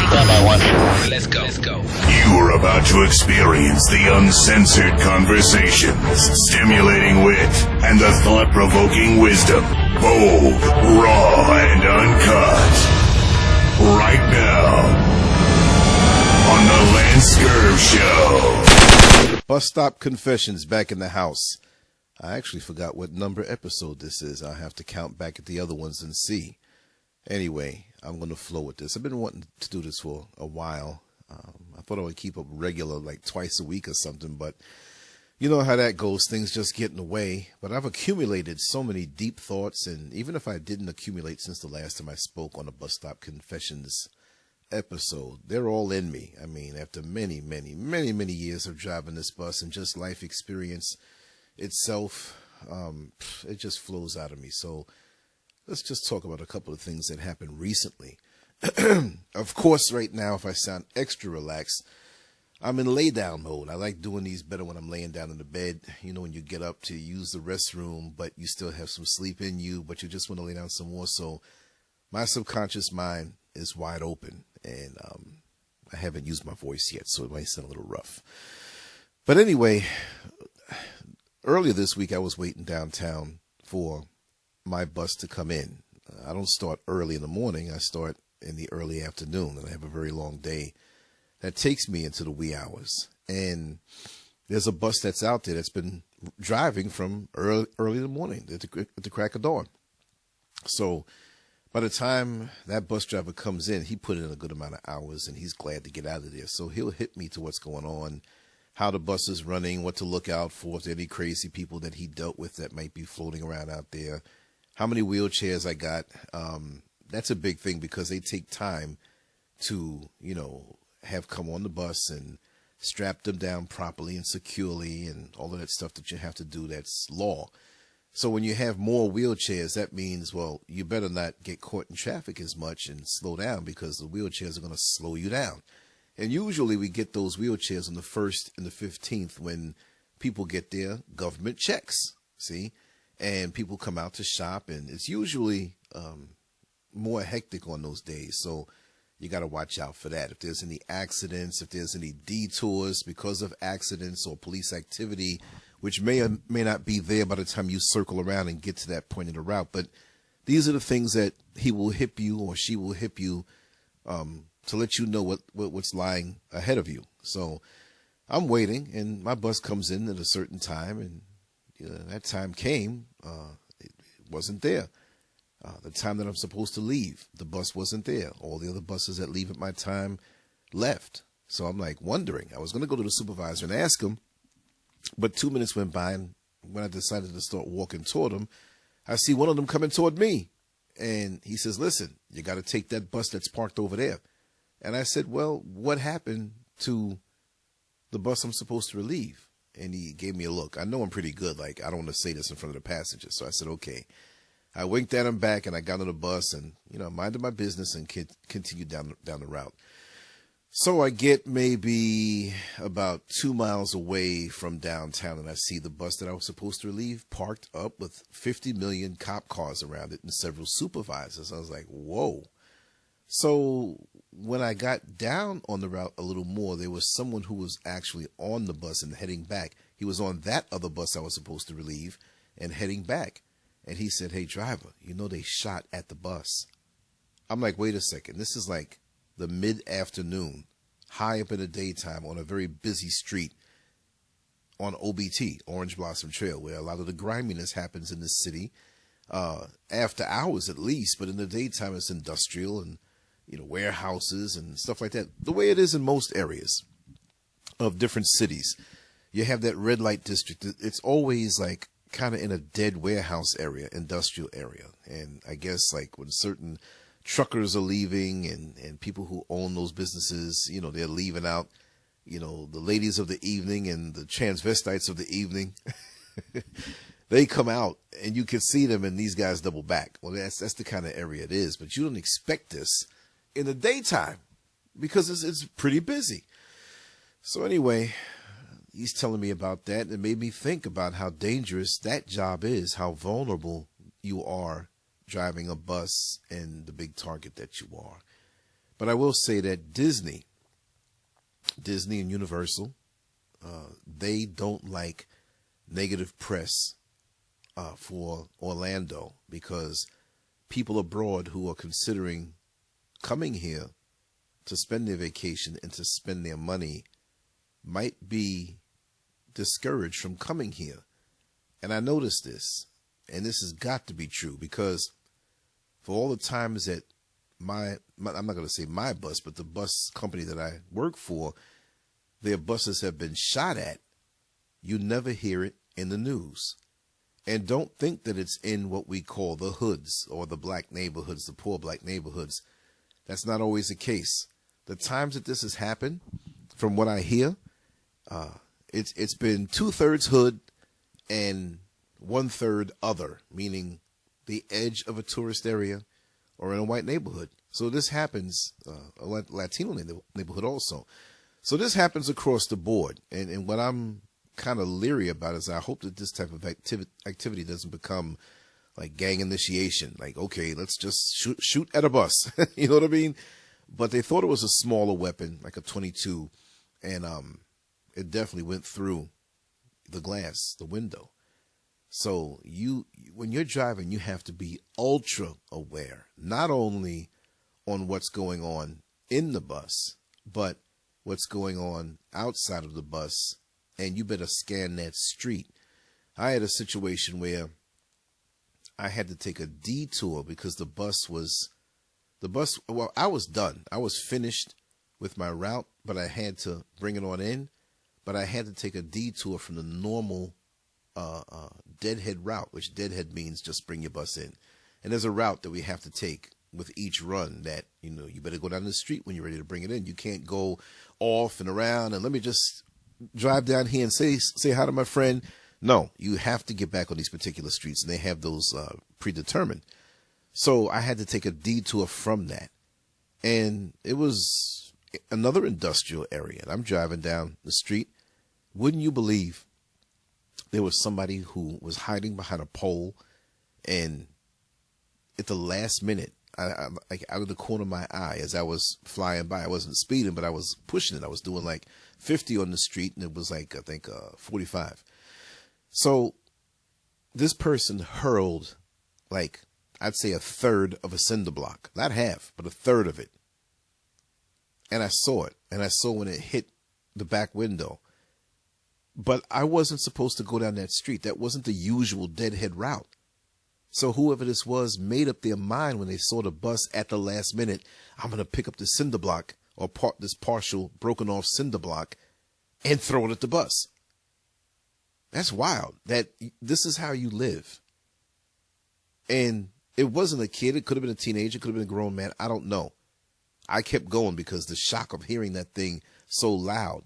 Standby one. Let's go. You are about to experience the uncensored conversations, stimulating wit, and the thought-provoking wisdom. Bold, raw, and uncut. Right now, on the LANCESCURV Show. Bus Stop Confessions back in the house. I actually forgot what number episode this is. I'll have to count back at the other ones and see. Anyway, I'm going to flow with this. I've been wanting to do this for a while. I thought I would keep up regular, like twice a week or something, but you know how that goes. Things just get in the way. But I've accumulated so many deep thoughts, and even if I didn't accumulate since the last time I spoke on a Bus Stop Confessions episode, they're all in me. I mean, after many years of driving this bus and just life experience itself, it just flows out of me. So let's just talk about a couple of things that happened recently. Of course, right now, if I sound extra relaxed, I'm in lay down mode. I like doing these better when I'm laying down in the bed. You know, when you get up to use the restroom, but you still have some sleep in you, but you just want to lay down some more. So my subconscious mind is wide open, and I haven't used my voice yet, so it might sound a little rough. But anyway, earlier this week, I was waiting downtown for my bus to come in. I don't start early in the morning. I start in the early afternoon, and I have a very long day that takes me into the wee hours. And there's a bus that's out there that's been driving from early in the morning at the crack of dawn. So by the time that bus driver comes in, he put in a good amount of hours, and he's glad to get out of there. So he'll hit me to what's going on, how the bus is running, what to look out for, if there are any crazy people that he dealt with that might be floating around out there, how many wheelchairs I got. That's a big thing because they take time to, you know, have come on the bus and strap them down properly and securely and all of that stuff that you have to do. That's law. So when you have more wheelchairs, that means, well, you better not get caught in traffic as much and slow down, because the wheelchairs are going to slow you down. And usually we get those wheelchairs on the 1st and the 15th when people get their government checks, see? And people come out to shop, and it's usually more hectic on those days. So you got to watch out for that. If there's any accidents, if there's any detours because of accidents or police activity, which may or may not be there by the time you circle around and get to that point in the route. But these are the things that he will hip you or she will hip you to let you know what's lying ahead of you. So I'm waiting, and my bus comes in at a certain time, and that time came. It wasn't there. The time that I'm supposed to leave, the bus wasn't there. All the other buses that leave at my time left. So I'm like wondering. I was going to go to the supervisor and ask him, but 2 minutes went by, and when I decided to start walking toward him, I see one of them coming toward me. And he says, listen, you got to take that bus that's parked over there. And I said, well, what happened to the bus I'm supposed to relieve? And he gave me a look. I know I'm pretty good. Like, I don't want to say this in front of the passengers. So I said, okay. I winked at him back, and I got on the bus and, minded my business and continued down the route. So I get maybe about 2 miles away from downtown, and I see the bus that I was supposed to relieve parked up with 50 million cop cars around it and several supervisors. I was like, whoa. So when I got down on the route a little more, there was someone who was actually on the bus and heading back. He was on that other bus I was supposed to relieve and heading back. And he said, hey, driver, they shot at the bus. I'm like, wait a second. This is like the mid-afternoon, high up in the daytime on a very busy street on OBT, Orange Blossom Trail, where a lot of the griminess happens in this city, after hours at least. But in the daytime, it's industrial and, warehouses and stuff like that. The way it is in most areas of different cities. You have that red light district. It's always like kind of in a dead warehouse area, industrial area. And I guess like when certain truckers are leaving and people who own those businesses, they're leaving out, the ladies of the evening and the transvestites of the evening, they come out and you can see them, and these guys double back. Well, that's the kind of area it is, but you don't expect this in the daytime because it's pretty busy. So anyway, he's telling me about that. It made me think about how dangerous that job is, how vulnerable you are driving a bus and the big target that you are. But I will say that Disney and Universal, they don't like negative press for Orlando, because people abroad who are considering coming here to spend their vacation and to spend their money might be discouraged from coming here. And I noticed this, and this has got to be true, because for all the times that I'm not going to say my bus, but the bus company that I work for, their buses have been shot at, you never hear it in the news. And don't think that it's in what we call the hoods, or the black neighborhoods, the poor black neighborhoods. That's not always the case. The times that this has happened, from what I hear, it's been 2/3 hood and 1/3 other, meaning the edge of a tourist area or in a white neighborhood. So this happens, a Latino neighborhood also. So this happens across the board. And what I'm kind of leery about is I hope that this type of activity doesn't become like gang initiation. Like, okay, let's just shoot at a bus. You know what I mean? But they thought it was a smaller weapon, like a .22, and it definitely went through the glass, the window. So when you're driving, you have to be ultra aware, not only on what's going on in the bus, but what's going on outside of the bus, and you better scan that street. I had a situation where I had to take a detour because well, I was done. I was finished with my route, but I had to bring it on in. But I had to take a detour from the normal deadhead route, which deadhead means just bring your bus in. And there's a route that we have to take with each run that, you better go down the street when you're ready to bring it in. You can't go off and around and let me just drive down here and say hi to my friend. No, you have to get back on these particular streets, and they have those predetermined. So I had to take a detour from that. And it was another industrial area. And I'm driving down the street. Wouldn't you believe there was somebody who was hiding behind a pole, and at the last minute, I like out of the corner of my eye as I was flying by, I wasn't speeding, but I was pushing it. I was doing like 50 on the street, and it was like, I think 45. So this person hurled, like, I'd say 1/3 of a cinder block, not half, but 1/3 of it. And I saw it, and I saw when it hit the back window. But I wasn't supposed to go down that street. That wasn't the usual deadhead route. So whoever this was made up their mind when they saw the bus at the last minute, I'm going to pick up the cinder block, or this partial broken off cinder block, and throw it at the bus. That's wild. That this is how you live. And it wasn't a kid. It could have been a teenager. It could have been a grown man. I don't know. I kept going because the shock of hearing that thing so loud.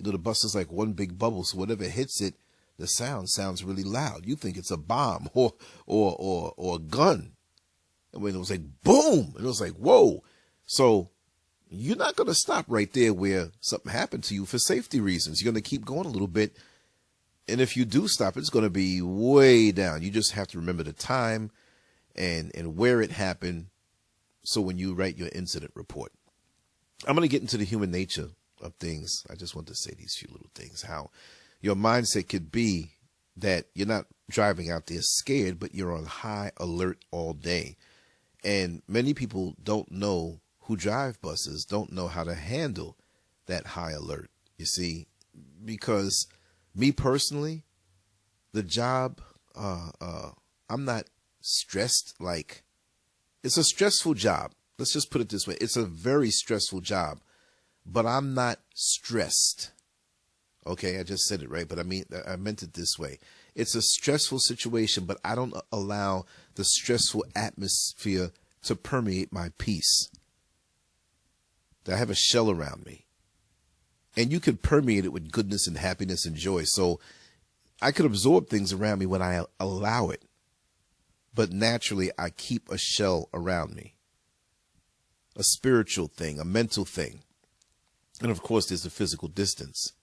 The bus is like one big bubble, so whatever hits it, the sound sounds really loud. You think it's a bomb or a gun. And when it was like boom, and it was like whoa. So you're not going to stop right there where something happened to you for safety reasons. You're going to keep going a little bit. And if you do stop, it's going to be way down. You just have to remember the time and where it happened. So when you write your incident report, I'm going to get into the human nature of things. I just want to say these few little things, how your mindset could be that you're not driving out there scared, but you're on high alert all day. And many people don't know, who drive buses, don't know how to handle that high alert. You see, because me personally, the job, I'm not stressed. Like, it's a stressful job. Let's just put it this way. It's a very stressful job, but I'm not stressed. Okay, I just said it right, but I meant it this way. It's a stressful situation, but I don't allow the stressful atmosphere to permeate my peace. I have a shell around me. And you can permeate it with goodness and happiness and joy. So I could absorb things around me when I allow it. But naturally, I keep a shell around me. A spiritual thing, a mental thing. And of course, there's the physical distance.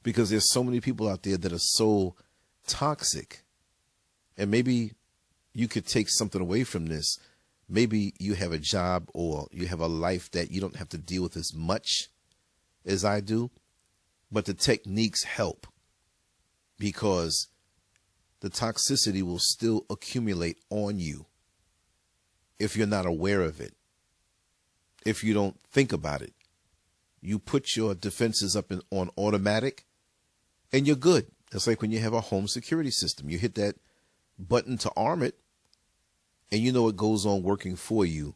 Because there's so many people out there that are so toxic. And maybe you could take something away from this. maybe you have a job or you have a life that you don't have to deal with as much as I do, but the techniques help because the toxicity will still accumulate on you if you're not aware of it. If you don't think about it, you put your defenses up on automatic and you're good. It's like when you have a home security system. You hit that button to arm it and you know it goes on working for you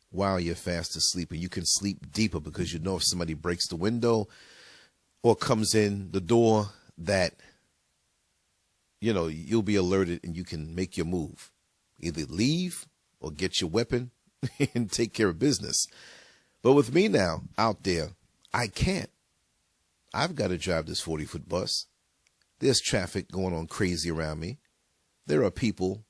while you're fast asleep. And you can sleep deeper because you know if somebody breaks the window or comes in the door that, you know, you'll be alerted and you can make your move. Either leave or get your weapon and take care of business. But with me now out there, I can't. I've got to drive this 40-foot bus. There's traffic going on crazy around me. There are people,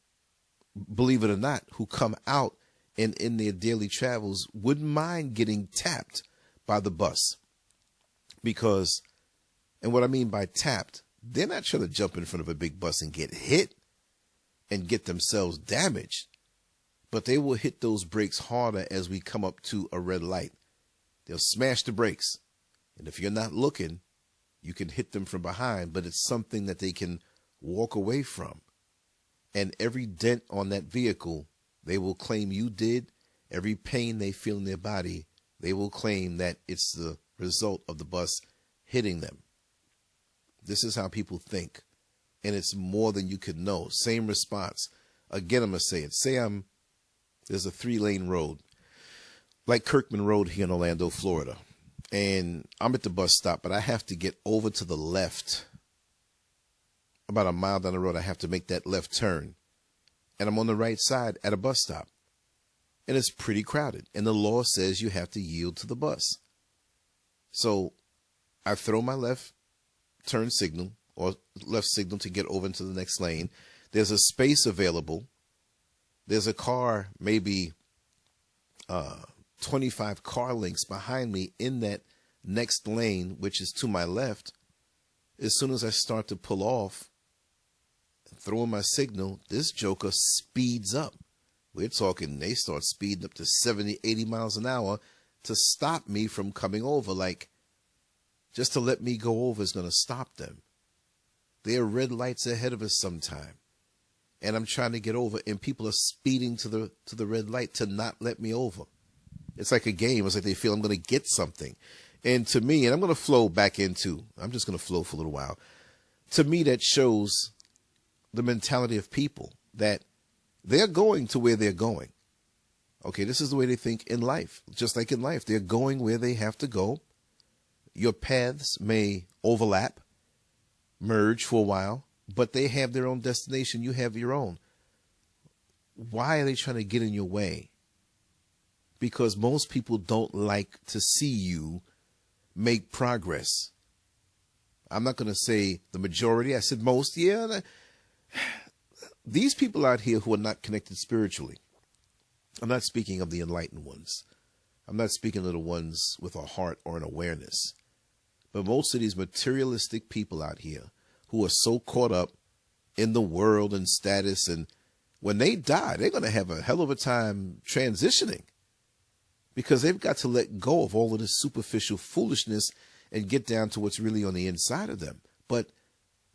believe it or not, who come out and in their daily travels wouldn't mind getting tapped by the bus. Because, and what I mean by tapped, they're not trying to jump in front of a big bus and get hit and get themselves damaged. But they will hit those brakes harder as we come up to a red light. They'll smash the brakes. And if you're not looking, you can hit them from behind, but it's something that they can walk away from. And every dent on that vehicle, they will claim you did. Every pain they feel in their body, they will claim that it's the result of the bus hitting them. This is how people think. And it's more than you could know. Same response. Again, I'm going to say it. Say there's a 3-lane road, like Kirkman Road here in Orlando, Florida. And I'm at the bus stop, but I have to get over to the left. About a mile down the road, I have to make that left turn. And I'm on the right side at a bus stop. And it's pretty crowded. And the law says you have to yield to the bus. So I throw my left turn signal or left signal to get over into the next lane. There's a space available. There's a car, maybe 25 car lengths behind me in that next lane, which is to my left. As soon as I start to pull off, throw in my signal, this joker speeds up. We're talking, they start speeding up to 70, 80 miles an hour to stop me from coming over. Like, just to let me go over is going to stop them. There are red lights ahead of us sometime. And I'm trying to get over, and people are speeding to the red light to not let me over. It's like a game. It's like they feel I'm going to get something. And to me, and I'm going to flow back into, I'm just going to flow for a little while. To me, that shows the mentality of people that they're going to where they're going. Okay, this is the way they think in life. Just like in life, they're going where they have to go. Your paths may overlap, merge for a while, but they have their own destination. You have your own. Why are they trying to get in your way? Because most people don't like to see you make progress. I'm not going to say the majority. I said most. Yeah. These people out here who are not connected spiritually. I'm not speaking of the enlightened ones. I'm not speaking of the ones with a heart or an awareness. But most of these materialistic people out here who are so caught up in the world and status, and when they die, they're going to have a hell of a time transitioning because they've got to let go of all of this superficial foolishness and get down to what's really on the inside of them. But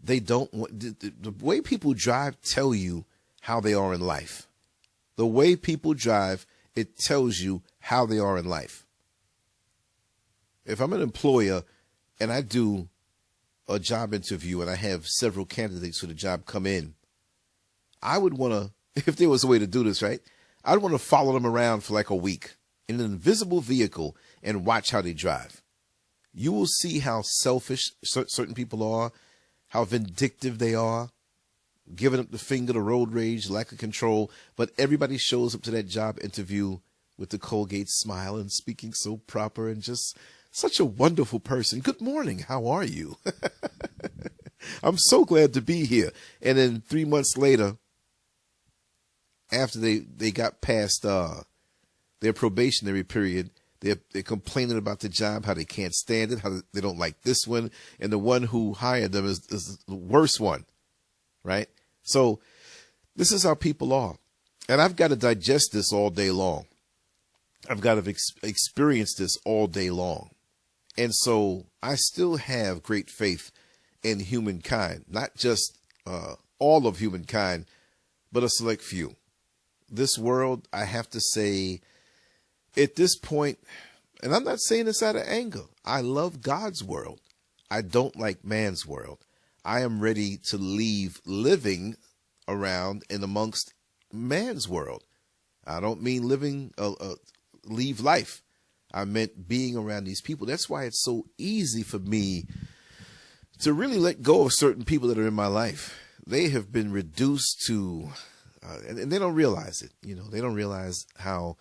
they don't want, the way people drive tell you how they are in life. The way people drive, it tells you how they are in life. If I'm an employer and I do a job interview and I have several candidates for the job come in, I would want to, if there was a way to do this, right? I'd want to follow them around for like a week in an invisible vehicle and watch how they drive. You will see how selfish certain people are, how vindictive they are, giving up the finger to road rage, lack of control. But everybody shows up to that job interview with the Colgate smile and speaking so proper and just such a wonderful person. Good morning. How are you? I'm so glad to be here. And then 3 months later, after they got past their probationary period, they're complaining about the job, how they can't stand it, how they don't like this one, and the one who hired them is the worst one, right? So this is how people are. And I've got to digest this all day long. I've got to experience this all day long. And so I still have great faith in humankind, not just all of humankind, but a select few. This world, I have to say, at this point, and I'm not saying this out of anger, I love God's world. I don't like man's world. I am ready to leave living around and amongst man's world. I don't mean living, leave life. I meant being around these people. That's why it's so easy for me to really let go of certain people that are in my life. They have been reduced to, and they don't realize it. You know, they don't realize how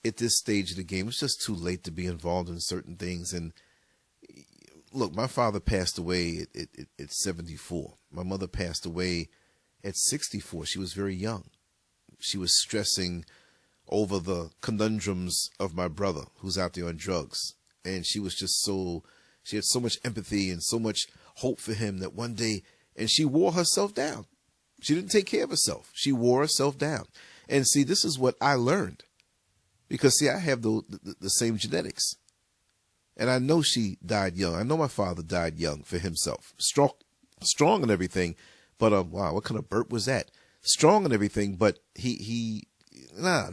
at this stage of the game, it's just too late to be involved in certain things. And look, my father passed away at 74. My mother passed away at 64. She was very young. She was stressing over the conundrums of my brother who's out there on drugs. And she was just she had so much empathy and so much hope for him that one day, and she wore herself down. She didn't take care of herself. She wore herself down. And see, this is what I learned. Because see, I have the same genetics. And I know she died young. I know my father died young for himself. Strong and everything. But wow, what kind of burp was that? Strong and everything, but no,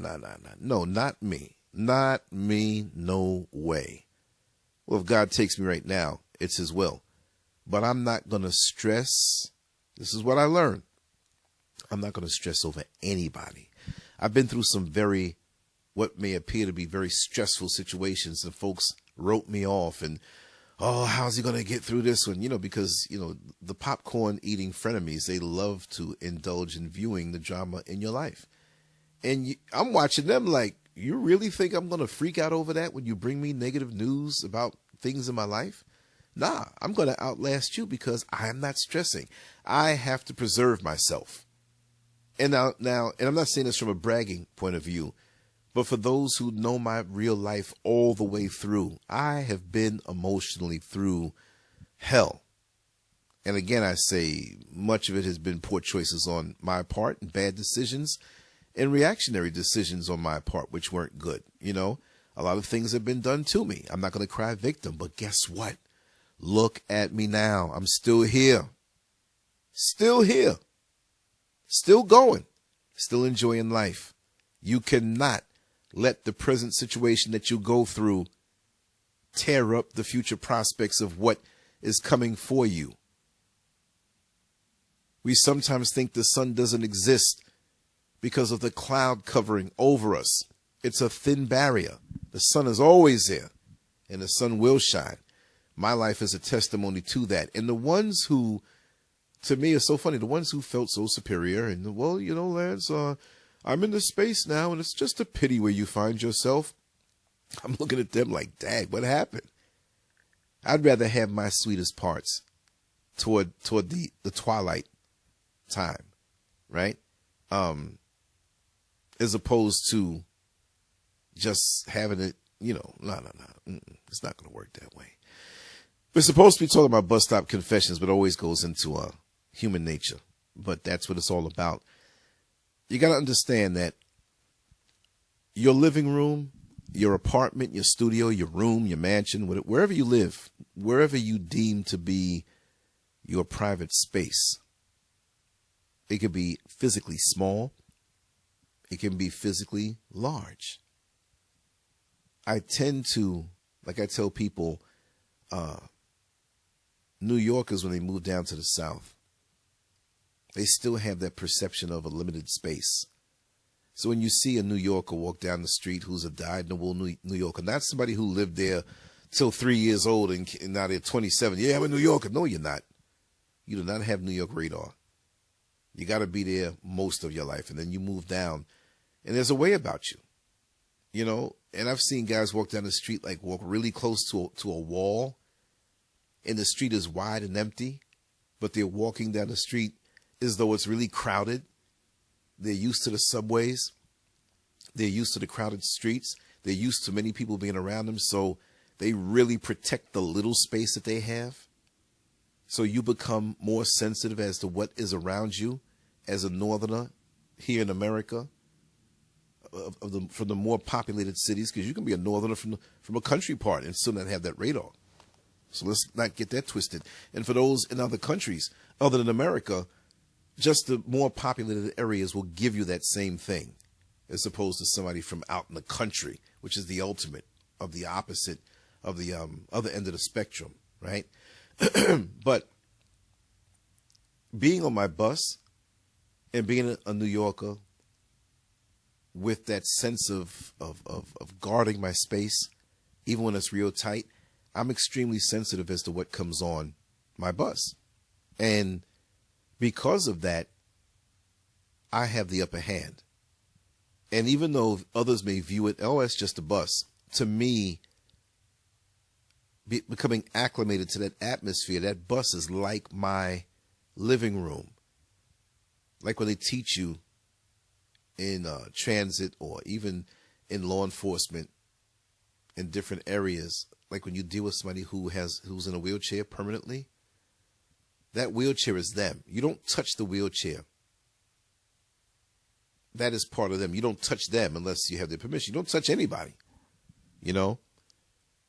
not me. Not me, no way. Well, if God takes me right now, it's his will. But I'm not going to stress. This is what I learned. I'm not going to stress over anybody. I've been through some what may appear to be very stressful situations, and folks wrote me off and, oh, how's he going to get through this one? You know, because, you know, the popcorn eating frenemies, they love to indulge in viewing the drama in your life. And I'm watching them like, you really think I'm going to freak out over that when you bring me negative news about things in my life? Nah, I'm going to outlast you because I am not stressing. I have to preserve myself. And now, and I'm not saying this from a bragging point of view, but for those who know my real life all the way through, I have been emotionally through hell. And again, I say much of it has been poor choices on my part and bad decisions and reactionary decisions on my part, which weren't good. You know, a lot of things have been done to me. I'm not going to cry victim, but guess what? Look at me now. I'm still here. Still here. Still going. Still enjoying life. You cannot let the present situation that you go through tear up the future prospects of what is coming for you. We sometimes think the sun doesn't exist because of the cloud covering over us. It's a thin barrier. The sun is always there, and the sun will shine. My life is a testimony to that. And the ones who, to me, it's so funny, the ones who felt so superior and, well, you know, Lance, I'm in this space now, and it's just a pity where you find yourself. I'm looking at them like, dang, what happened? I'd rather have my sweetest parts toward the twilight time, right? As opposed to just having it, you know, no. It's not going to work that way. We're supposed to be talking about bus stop confessions, but it always goes into human nature. But that's what it's all about. You got to understand that your living room, your apartment, your studio, your room, your mansion, wherever you live, wherever you deem to be your private space, it could be physically small. It can be physically large. I tend to, like I tell people, New Yorkers, when they move down to the South, they still have that perception of a limited space. So when you see a New Yorker walk down the street who's a dyed-in-the-wool New Yorker, not somebody who lived there till 3 years old and now they're 27. Yeah, I'm a New Yorker. No, you're not. You do not have New York radar. You got to be there most of your life, and then you move down, and there's a way about you, you know. And I've seen guys walk down the street, like walk really close to a wall, and the street is wide and empty, but they're walking down the street as though it's really crowded. They're used to the subways. They're used to the crowded streets. They're used to many people being around them, so they really protect the little space that they have. So you become more sensitive as to what is around you as a northerner here in America. from the more populated cities, because you can be a northerner from a country part and still not have that radar. So let's not get that twisted. And for those in other countries other than America, just the more populated areas will give you that same thing, as opposed to somebody from out in the country, which is the ultimate of the opposite of the other end of the spectrum, right? But being on my bus and being a New Yorker with that sense of guarding my space, even when it's real tight, I'm extremely sensitive as to what comes on my bus. And because of that, I have the upper hand. And even though others may view it, oh, it's just a bus, to me, becoming acclimated to that atmosphere, that bus is like my living room. Like when they teach you in transit or even in law enforcement in different areas, like when you deal with somebody who's in a wheelchair permanently, that wheelchair is them. You don't touch the wheelchair. That is part of them. You don't touch them unless you have their permission. You don't touch anybody, you know?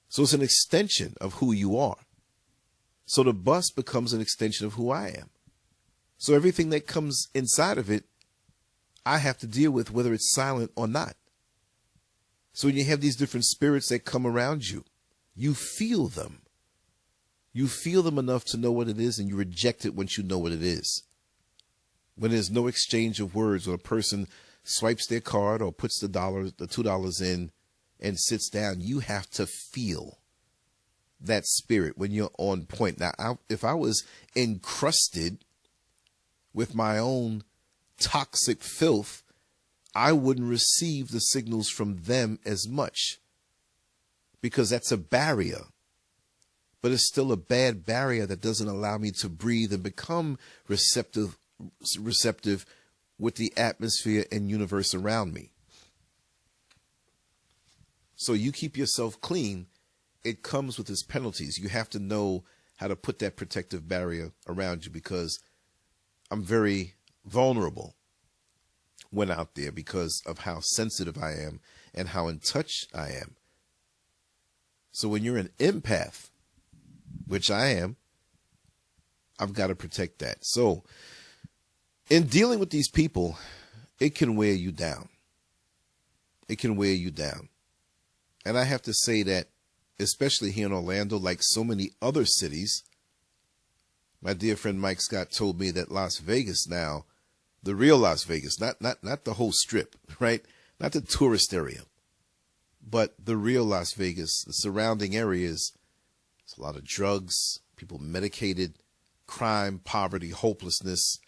So it's an extension of who you are. So the bus becomes an extension of who I am. So everything that comes inside of it, I have to deal with, whether it's silent or not. So when you have these different spirits that come around you, you feel them. You feel them enough to know what it is, and you reject it once you know what it is. When there's no exchange of words, when a person swipes their card or puts the $2 in and sits down, you have to feel that spirit when you're on point. Now, if I was encrusted with my own toxic filth, I wouldn't receive the signals from them as much, because that's a barrier. But it's still a bad barrier that doesn't allow me to breathe and become receptive with the atmosphere and universe around me. So you keep yourself clean. It comes with its penalties. You have to know how to put that protective barrier around you, because I'm very vulnerable when out there because of how sensitive I am and how in touch I am. So when you're an empath, which I am, I've got to protect that. So in dealing with these people, it can wear you down. It can wear you down. And I have to say that, especially here in Orlando, like so many other cities, my dear friend Mike Scott told me that Las Vegas now, the real Las Vegas, not the whole strip, right? Not the tourist area, but the real Las Vegas, the surrounding areas, there's a lot of drugs, people medicated, crime, poverty, hopelessness,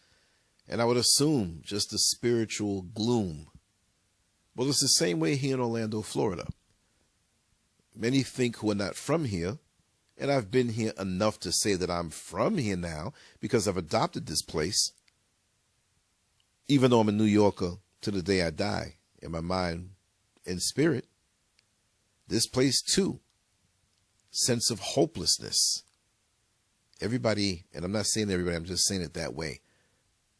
and I would assume just a spiritual gloom. Well, it's the same way here in Orlando, Florida. Many think who are not from here, and I've been here enough to say that I'm from here now because I've adopted this place, even though I'm a New Yorker to the day I die, in my mind and spirit. This place too, sense of hopelessness. Everybody, and I'm not saying everybody, I'm just saying it that way.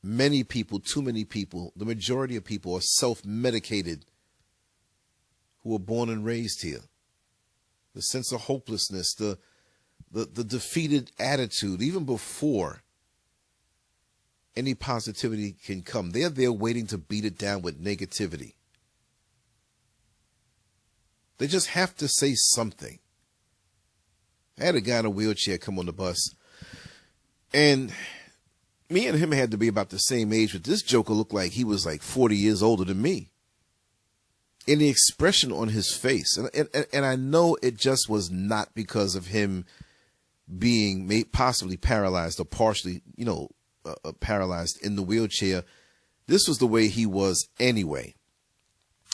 Many people, too many people, the majority of people are self-medicated who were born and raised here. The sense of hopelessness, the defeated attitude, even before any positivity can come. They're there waiting to beat it down with negativity. They just have to say something. I had a guy in a wheelchair come on the bus, and me and him had to be about the same age, but this joker looked like he was like 40 years older than me. In the expression on his face, and I know it just was not because of him being possibly paralyzed or partially, paralyzed in the wheelchair. This was the way he was anyway,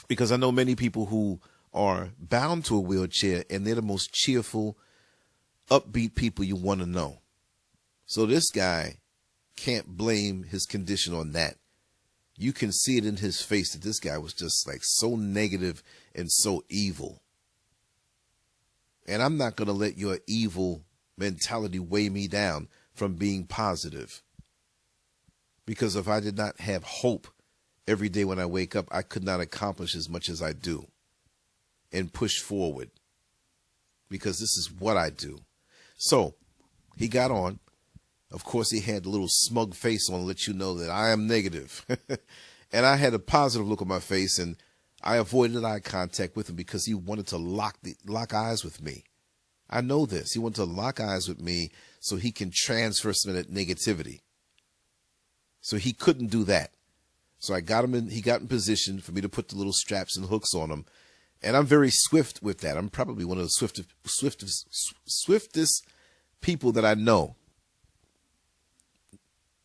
because I know many people who are bound to a wheelchair, and they're the most cheerful, upbeat people you want to know. So this guy can't blame his condition on that. You can see it in his face that this guy was just like so negative and so evil. And I'm not going to let your evil mentality weigh me down from being positive. Because if I did not have hope every day when I wake up, I could not accomplish as much as I do and push forward because this is what I do. So he got on. Of course, he had a little smug face on to let you know that I am negative. And I had a positive look on my face, and I avoided eye contact with him because he wanted to lock eyes with me. I know this. He wanted to lock eyes with me so he can transfer some of that negativity. So he couldn't do that. So I got him in, he got in position for me to put the little straps and hooks on him. And I'm very swift with that. I'm probably one of the swiftest people that I know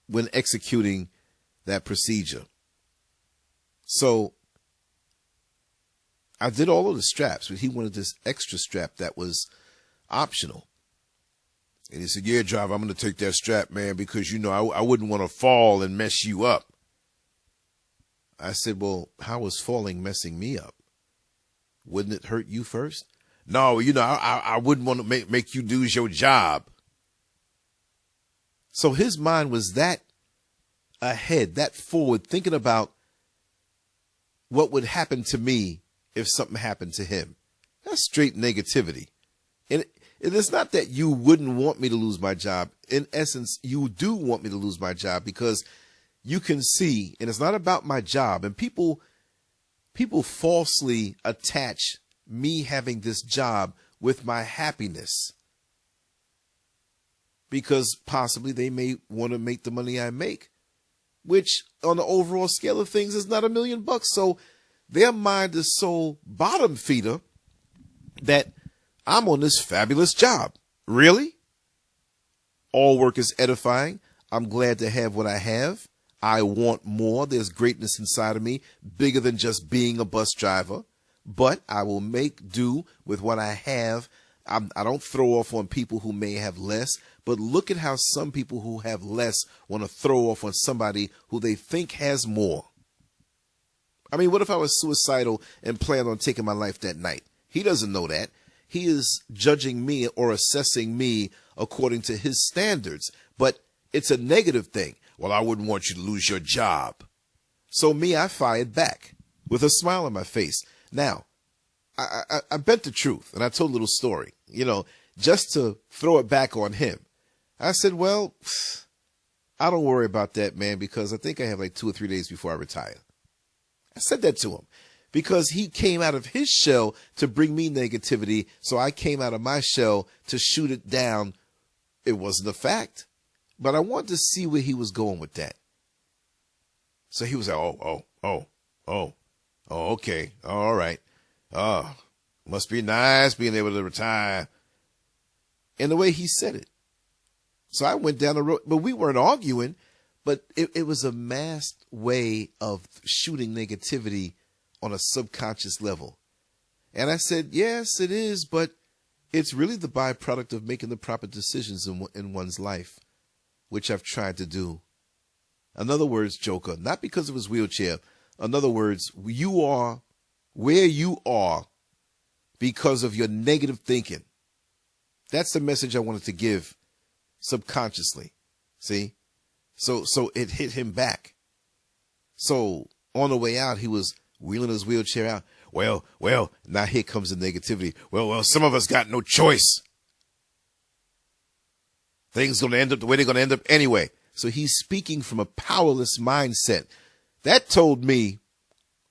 when executing that procedure. So I did all of the straps, but he wanted this extra strap that was optional. And he said, yeah, driver, I'm going to take that strap, man, because, you know, I wouldn't want to fall and mess you up. I said, well, how is falling messing me up? Wouldn't it hurt you first? No, you know, I wouldn't want to make you lose your job. So his mind was that ahead, that forward, thinking about what would happen to me if something happened to him. That's straight negativity. And it's not that you wouldn't want me to lose my job. In essence, you do want me to lose my job because you can see, and it's not about my job. And people falsely attach me having this job with my happiness because possibly they may want to make the money I make, which on the overall scale of things is not $1 million. So their mind is so bottom feeder that I'm on this fabulous job. Really? All work is edifying. I'm glad to have what I have. I want more. There's greatness inside of me, bigger than just being a bus driver. But I will make do with what I have. I don't throw off on people who may have less, but look at how some people who have less want to throw off on somebody who they think has more. I mean, what if I was suicidal and planned on taking my life that night? He doesn't know that. He is judging me or assessing me according to his standards, but it's a negative thing. Well, I wouldn't want you to lose your job. So I fired back with a smile on my face. Now, I bent the truth, and I told a little story, just to throw it back on him. I said, well, I don't worry about that, man, because I think I have like 2 or 3 days before I retire. I said that to him because he came out of his shell to bring me negativity, so I came out of my shell to shoot it down. It wasn't a fact, but I wanted to see where he was going with that. So he was like, oh, okay, all right. Must be nice being able to retire. And the way he said it. So I went down the road, but we weren't arguing, but it was a masked way of shooting negativity on a subconscious level. And I said, yes, it is, but it's really the byproduct of making the proper decisions in one's life, which I've tried to do. In other words, Joker, not because of his wheelchair. In other words, you are where you are because of your negative thinking. That's the message I wanted to give subconsciously. See? So it hit him back. So on the way out, he was wheeling his wheelchair out. Well, now here comes the negativity. Well, some of us got no choice. Things going to end up the way they're going to end up anyway. So he's speaking from a powerless mindset. That told me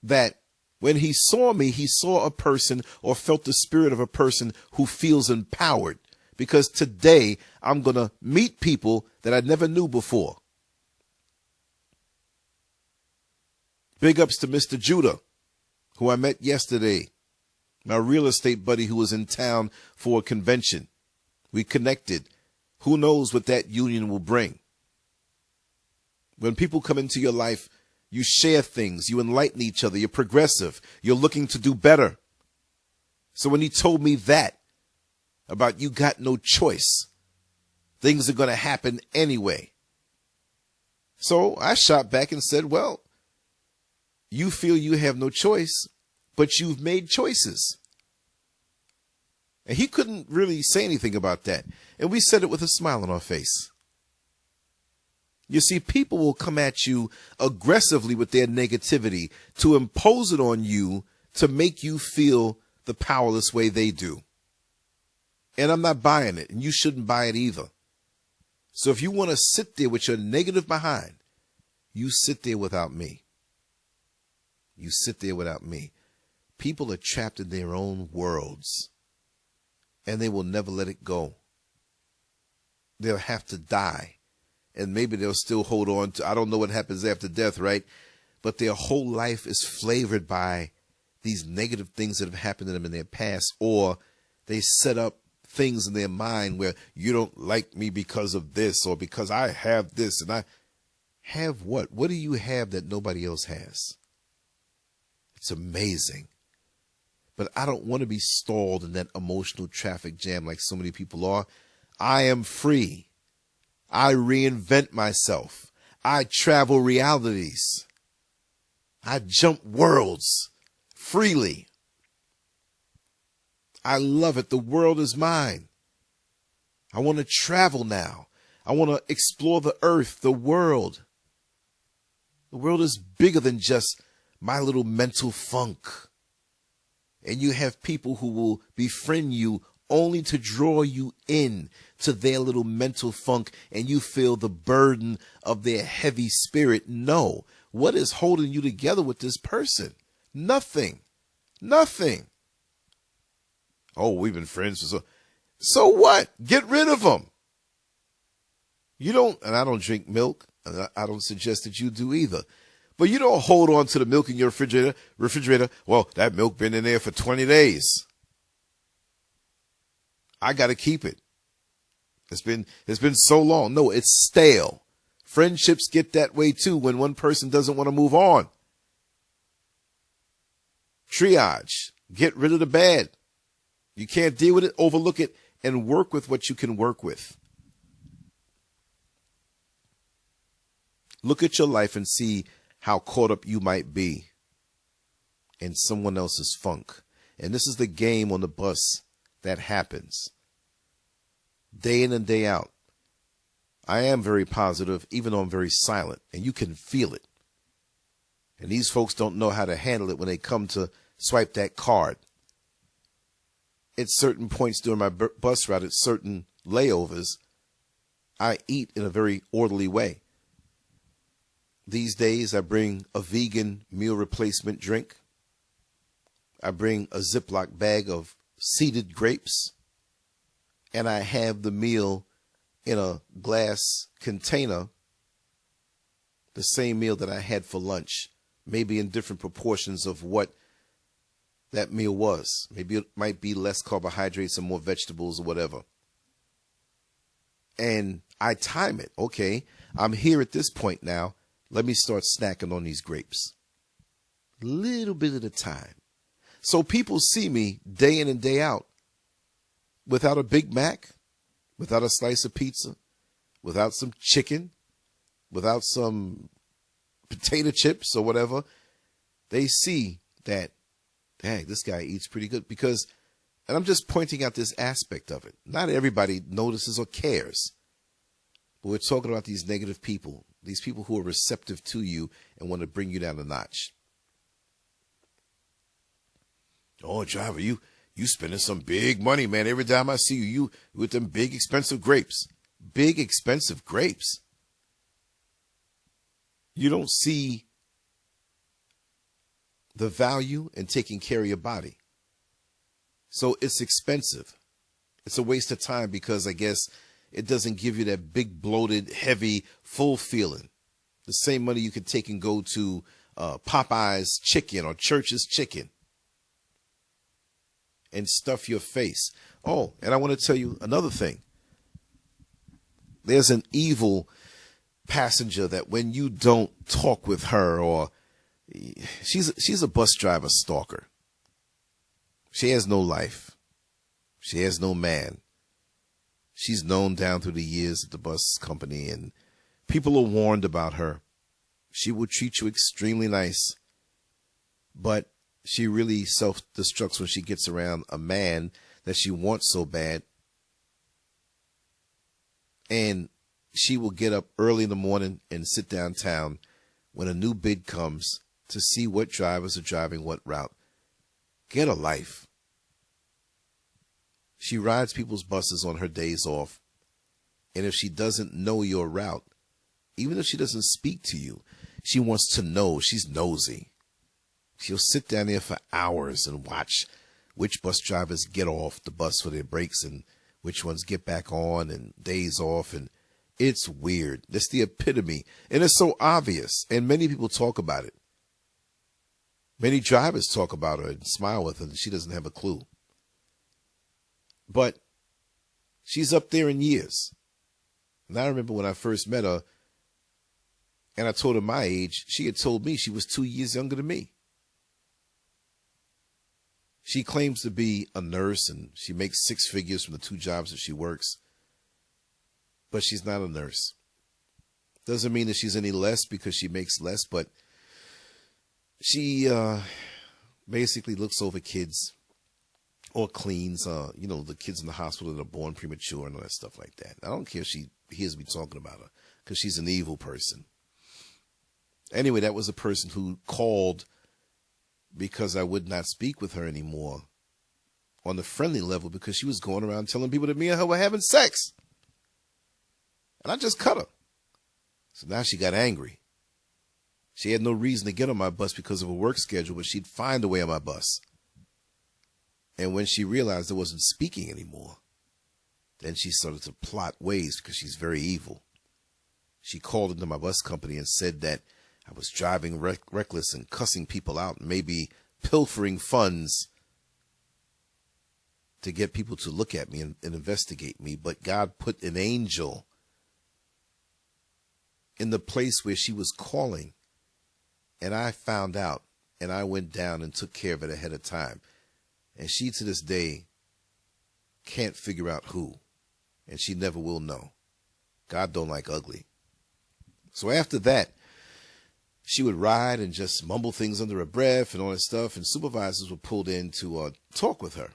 that when he saw me, he saw a person or felt the spirit of a person who feels empowered. Because today I'm going to meet people that I never knew before. Big ups to Mr. Judah, who I met yesterday. My real estate buddy who was in town for a convention. We connected. Who knows what that union will bring? When people come into your life, you share things, you enlighten each other, you're progressive, you're looking to do better. So when he told me that, about you got no choice, things are going to happen anyway. So I shot back and said, well, you feel you have no choice, but you've made choices. And he couldn't really say anything about that. And we said it with a smile on our face. You see, people will come at you aggressively with their negativity to impose it on you to make you feel the powerless way they do. And I'm not buying it, and you shouldn't buy it either. So if you want to sit there with your negative behind, you sit there without me. You sit there without me. People are trapped in their own worlds, and they will never let it go. They'll have to die, and maybe they'll still hold on to, I don't know what happens after death, right? But their whole life is flavored by these negative things that have happened to them in their past, or they set up things in their mind where you don't like me because of this, or because I have this, and I have what? What do you have that nobody else has? It's amazing. But I don't want to be stalled in that emotional traffic jam like so many people are. I am free. I reinvent myself. I travel realities. I jump worlds freely. I love it. The world is mine. I want to travel now. I want to explore the earth, the world. The world is bigger than just my little mental funk. And you have people who will befriend you only to draw you in to their little mental funk, and you feel the burden of their heavy spirit. No. What is holding you together with this person? Nothing. Nothing. Oh, we've been friends for so what? Get rid of them. You don't, and I don't drink milk, and I don't suggest that you do either. But you don't hold on to the milk in your refrigerator. Well, that milk been in there for 20 days. I got to keep it. It's been so long. No, it's stale. Friendships get that way too when one person doesn't want to move on. Triage. Get rid of the bad. You can't deal with it, overlook it, and work with what you can work with. Look at your life and see how caught up you might be in someone else's funk. And this is the game on the bus that happens. Day in and day out. I am very positive, even though I'm very silent, and you can feel it. And these folks don't know how to handle it when they come to swipe that card. At certain points during my bus ride, at certain layovers, I eat in a very orderly way. These days, I bring a vegan meal replacement drink. I bring a Ziploc bag of seeded grapes. And I have the meal in a glass container, the same meal that I had for lunch, maybe in different proportions of what that meal was. Maybe it might be less carbohydrates and more vegetables or whatever. And I time it. Okay, I'm here at this point now. Let me start snacking on these grapes. Little bit at a time. So people see me day in and day out without a Big Mac, without a slice of pizza, without some chicken, without some potato chips or whatever. They see that, dang, this guy eats pretty good because, and I'm just pointing out this aspect of it. Not everybody notices or cares. But we're talking about these negative people, these people who are receptive to you and want to bring you down a notch. Oh, driver, you spending some big money, man. Every time I see you with them big, expensive grapes. Big, expensive grapes. You don't see the value in taking care of your body. So it's expensive. It's a waste of time because I guess it doesn't give you that big, bloated, heavy, full feeling. The same money you could take and go to Popeye's chicken or Church's chicken and stuff your face. Oh, and I want to tell you another thing. There's an evil passenger that when you don't talk with her, or she's a bus driver stalker. She has no life. She has no man. She's known down through the years at the bus company, and people are warned about her. She will treat you extremely nice, but she really self-destructs when she gets around a man that she wants so bad. And she will get up early in the morning and sit downtown when a new bid comes to see what drivers are driving what route. Get a life. She rides people's buses on her days off. And if she doesn't know your route, even if she doesn't speak to you, she wants to know. She's nosy. She'll sit down there for hours and watch which bus drivers get off the bus for their breaks and which ones get back on and days off. And it's weird. That's the epitome. And it's so obvious. And many people talk about it. Many drivers talk about her and smile with her, and she doesn't have a clue. But she's up there in years. And I remember when I first met her, and I told her my age, she had told me she was 2 years younger than me. She claims to be a nurse, and she makes 6 figures from the 2 jobs that she works. But she's not a nurse. Doesn't mean that she's any less because she makes less, but she basically looks over kids or cleans, the kids in the hospital that are born premature and all that stuff like that. I don't care if she hears me talking about her because she's an evil person. Anyway, that was a person who called because I would not speak with her anymore on the friendly level because she was going around telling people that me and her were having sex. And I just cut her. So now she got angry. She had no reason to get on my bus because of a work schedule, but she'd find a way on my bus. And when she realized I wasn't speaking anymore, then she started to plot ways because she's very evil. She called into my bus company and said that I was driving reckless and cussing people out, and maybe pilfering funds to get people to look at me and investigate me. But God put an angel in the place where she was calling. And I found out, and I went down and took care of it ahead of time. And she, to this day, can't figure out who. And she never will know. God don't like ugly. So after that, she would ride and just mumble things under her breath and all that stuff. And supervisors were pulled in to talk with her.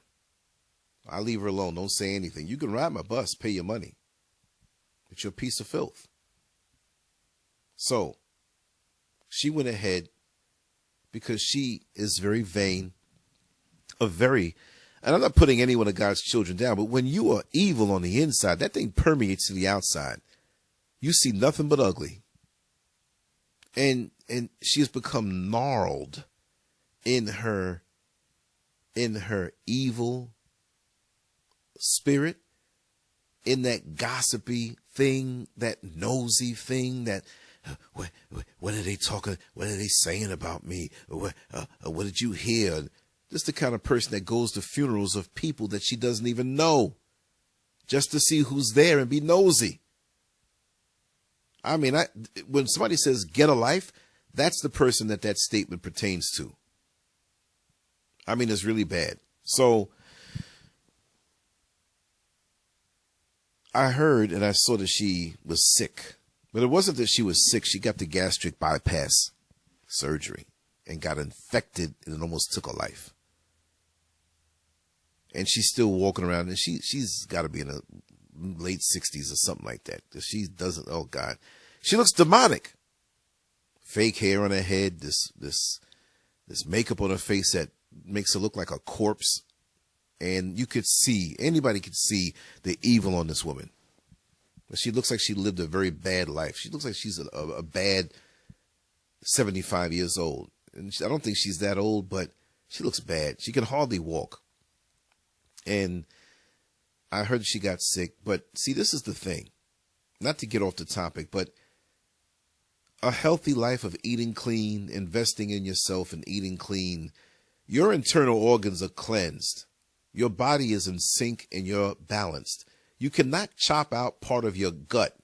I leave her alone. Don't say anything. You can ride my bus, pay your money. But you're a piece of filth. So she went ahead because she is very vain, and I'm not putting any one of God's children down, but when you are evil on the inside, that thing permeates to the outside. You see nothing but ugly. And she has become gnarled in her evil spirit, in that gossipy thing, that nosy thing, that what are they talking? What are they saying about me? What did you hear? Just the kind of person that goes to funerals of people that she doesn't even know, just to see who's there and be nosy. I mean, when somebody says get a life, that's the person that statement pertains to. I mean, it's really bad. So I heard and I saw that she was sick. But it wasn't that she was sick. She got the gastric bypass surgery and got infected, and it almost took her life. And she's still walking around, and she's got to be in her late 60s or something like that. She doesn't, oh God. She looks demonic. Fake hair on her head, this makeup on her face that makes her look like a corpse. And you could see, anybody could see the evil on this woman. She looks like she lived a very bad life. She looks like she's a bad 75 years old. And I don't think she's that old, but she looks bad. She can hardly walk. And I heard she got sick. But see, this is the thing. Not to get off the topic, but a healthy life of eating clean, investing in yourself and eating clean, your internal organs are cleansed. Your body is in sync and you're balanced. You cannot chop out part of your gut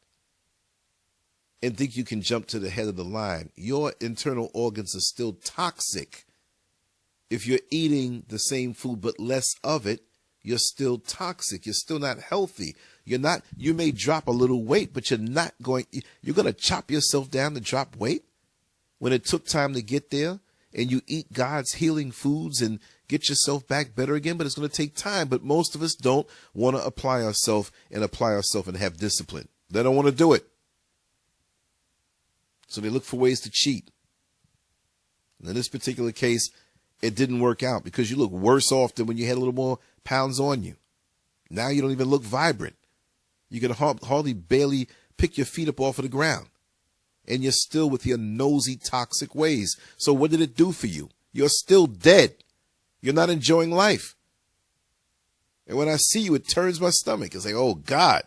and think you can jump to the head of the line. Your internal organs are still toxic. If you're eating the same food but less of it, you're still toxic. You're still not healthy. You may drop a little weight, but you're going to chop yourself down to drop weight when it took time to get there, and you eat God's healing foods and get yourself back better again, but it's going to take time. But most of us don't want to apply ourselves and have discipline. They don't want to do it. So they look for ways to cheat. And in this particular case, it didn't work out because you look worse off than when you had a little more pounds on you. Now you don't even look vibrant. You can hardly barely pick your feet up off of the ground. And you're still with your nosy, toxic ways. So what did it do for you? You're still dead. You're not enjoying life. And when I see you, it turns my stomach. It's like, oh, God,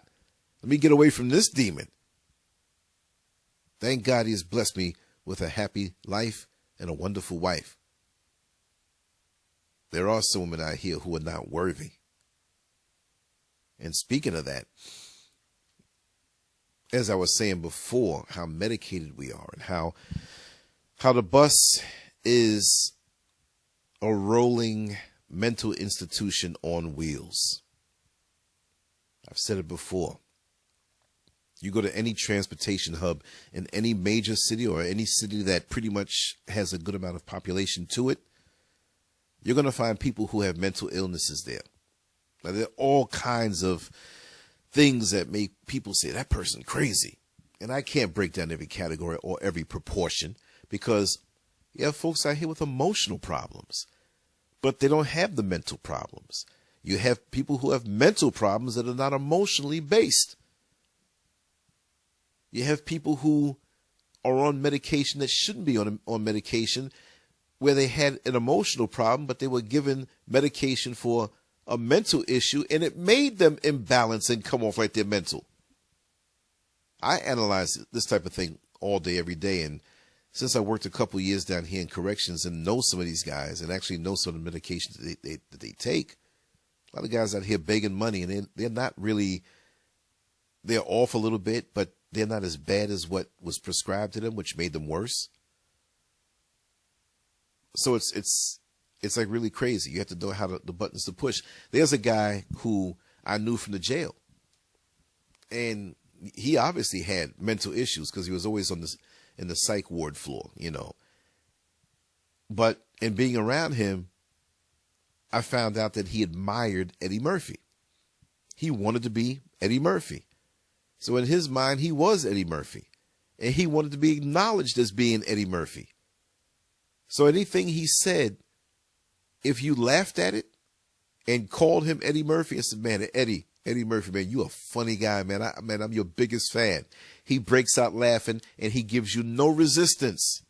let me get away from this demon. Thank God he has blessed me with a happy life and a wonderful wife. There are some women out here who are not worthy. And speaking of that, as I was saying before, how medicated we are and how the bus is a rolling mental institution on wheels. I've said it before. You go to any transportation hub in any major city or any city that pretty much has a good amount of population to it, you're going to find people who have mental illnesses there. Now, there are all kinds of things that make people say, that person crazy. And I can't break down every category or every proportion because you have folks out here with emotional problems, but they don't have the mental problems. You have people who have mental problems that are not emotionally based. You have people who are on medication that shouldn't be on medication, where they had an emotional problem, but they were given medication for a mental issue, and it made them imbalance and come off like they're mental. I analyze this type of thing all day, every day, and since I worked a couple of years down here in corrections and know some of these guys and actually know some of the medications that they take, a lot of guys out here begging money, and they're not really, they're off a little bit, but they're not as bad as what was prescribed to them, which made them worse. So it's like really crazy. You have to know how the buttons to push. There's a guy who I knew from the jail, and he obviously had mental issues because he was always in the psych ward floor, you know. But in being around him, I found out that he admired Eddie Murphy. He wanted to be Eddie Murphy. So in his mind, he was Eddie Murphy, and he wanted to be acknowledged as being Eddie Murphy. So anything he said, if you laughed at it and called him Eddie Murphy and said, man, Eddie Murphy, man, you a funny guy, man. I'm your biggest fan. He breaks out laughing and he gives you no resistance.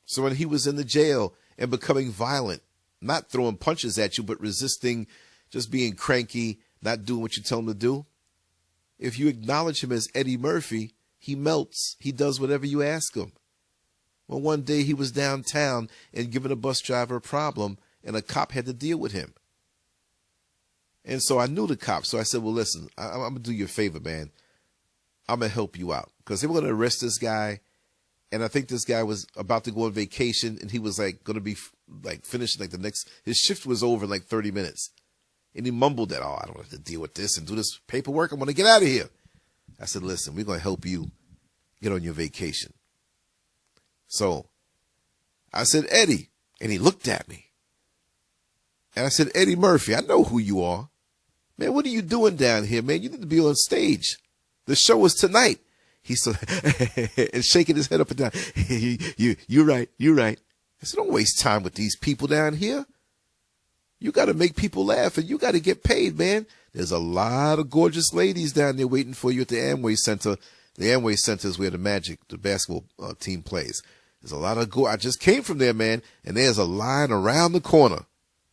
So when he was in the jail and becoming violent, not throwing punches at you, but resisting, just being cranky, not doing what you tell him to do, if you acknowledge him as Eddie Murphy, he melts. He does whatever you ask him. Well, one day he was downtown and giving a bus driver a problem, and a cop had to deal with him. And so I knew the cop. So I said, well, listen, I'm going to do you a favor, man. I'm going to help you out. Because they were going to arrest this guy. And I think this guy was about to go on vacation, and he was like going to be like finishing like his shift was over in like 30 minutes. And he mumbled that, oh, I don't have to deal with this and do this paperwork. I'm going to get out of here. I said, listen, we're going to help you get on your vacation. So I said, Eddie, and he looked at me. And I said, Eddie Murphy, I know who you are. Man, what are you doing down here, man? You need to be on stage. The show is tonight. He's so and shaking his head up and down. You're right. I said, don't waste time with these people down here. You got to make people laugh, and you got to get paid, man. There's a lot of gorgeous ladies down there waiting for you at the Amway Center. The Amway Center is where the basketball team plays. There's a lot of I just came from there, man, and there's a line around the corner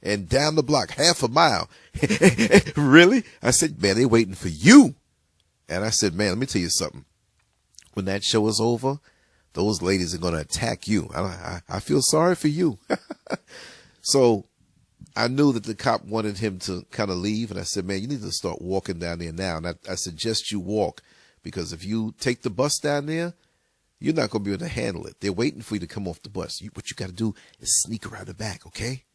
and down the block, half a mile. Really? I said, man, they're waiting for you. And I said, man, let me tell you something. When that show is over, those ladies are going to attack you. I feel sorry for you. So I knew that the cop wanted him to kind of leave. And I said, man, you need to start walking down there now. And I suggest you walk, because if you take the bus down there, you're not going to be able to handle it. They're waiting for you to come off the bus. What you got to do is sneak around the back, okay?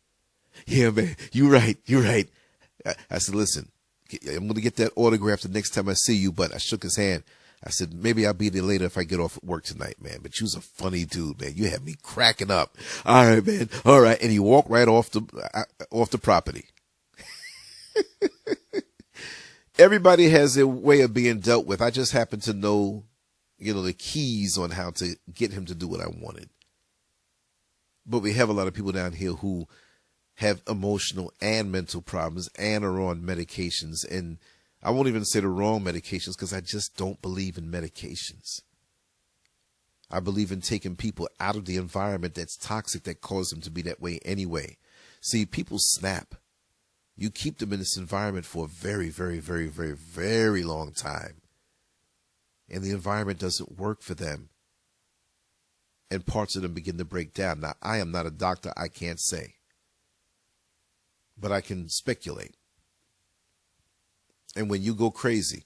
Yeah, man, you're right. I said, listen, I'm going to get that autograph the next time I see you, but I shook his hand. I said, maybe I'll be there later if I get off work tonight, man. But you was a funny dude, man. You had me cracking up. All right, man. All right. And he walked right off the property. Everybody has their way of being dealt with. I just happen to know, the keys on how to get him to do what I wanted. But we have a lot of people down here who have emotional and mental problems and are on medications. And I won't even say the wrong medications because I just don't believe in medications. I believe in taking people out of the environment that's toxic, that caused them to be that way anyway. See, people snap. You keep them in this environment for a very, very, very, very, very long time. And the environment doesn't work for them. And parts of them begin to break down. Now, I am not a doctor. I can't say. But I can speculate. And when you go crazy,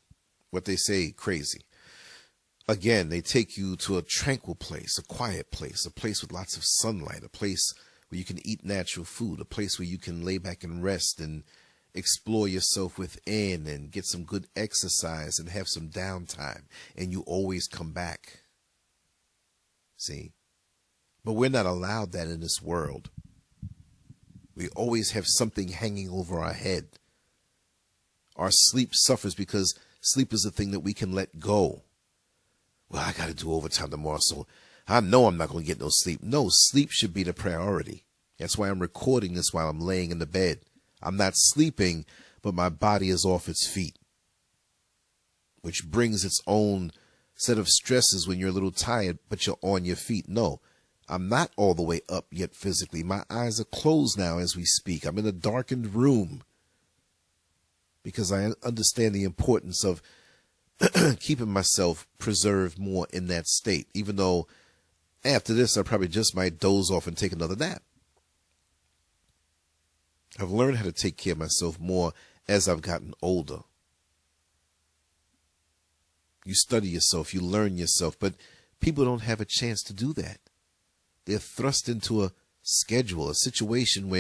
what they say, crazy, again, they take you to a tranquil place, a quiet place, a place with lots of sunlight, a place where you can eat natural food, a place where you can lay back and rest and explore yourself within and get some good exercise and have some downtime. And you always come back. See? But we're not allowed that in this world. We always have something hanging over our head. Our sleep suffers because sleep is the thing that we can let go. Well, I got to do overtime tomorrow, so I know I'm not going to get no sleep. No, sleep should be the priority. That's why I'm recording this while I'm laying in the bed. I'm not sleeping, but my body is off its feet, which brings its own set of stresses when you're a little tired, but you're on your feet. No, I'm not all the way up yet physically. My eyes are closed now as we speak. I'm in a darkened room because I understand the importance of keeping myself preserved more in that state, even though after this I probably just might doze off and take another nap. I've learned how to take care of myself more as I've gotten older. You study yourself, you learn yourself, but people don't have a chance to do that. They're thrust into a schedule, a situation where